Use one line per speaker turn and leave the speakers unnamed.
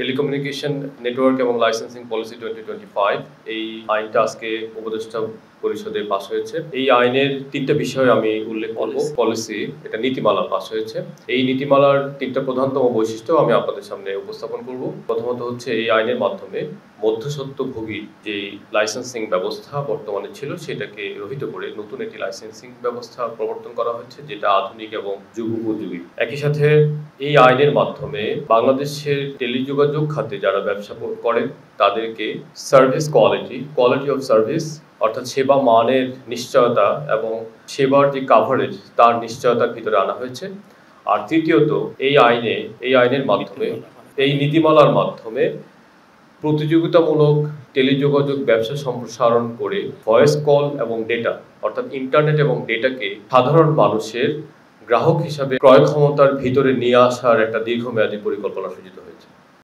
Telecommunication network এবং licensing policy 2025 এই আইনটা আজকে উপদেষ্টা পরিষদে পাশ হয়েছে। এই আইনের 3টা বিষয় আমি উল্লেখ করব। পলিসি, এটা নীতিমালা পাশ হয়েছে। এই নীতিমালার 3টা প্রধানতম বৈশিষ্ট্য আমি আপনাদের সামনে উপস্থাপন করব। প্রথমত হচ্ছে এই আইনের মাধ্যমে মধ্যস্বত্বভোগী যে লাইসেন্সিং ব্যবস্থা বর্তমানে ছিল সেটাকে রহিত করে নতুন একটি লাইসেন্সিং ব্যবস্থা প্রবর্তন করা হয়েছে, যেটা আধুনিক এবং যুগোপযোগী। একই সাথে এই আইনের মাধ্যমে বাংলাদেশের টেলিযোগাযোগ খাতে যারা ব্যবসা করেন তাদেরকে সার্ভিস কোয়ালিটি অফ সার্ভিস, অর্থাৎ সেবা মানের নিশ্চয়তা এবং সেবার যে কাভারেজ তার নিশ্চয়তার ভিতরে আনা হয়েছে। আর তৃতীয়ত এই আইনের মাধ্যমে, এই নীতিমালার মাধ্যমে প্রতিযোগিতামূলক টেলিযোগাযোগ ব্যবসা সম্প্রসারণ করে ভয়েস কল এবং ডেটা, অর্থাৎ ইন্টারনেট এবং ডেটাকে সাধারণ মানুষের গ্রাহক হিসাবে ক্রয় ক্ষমতার ভিতরে নিয়ে আসার একটা দীর্ঘমেয়াদী পরিকল্পনা সূচিত হয়েছে।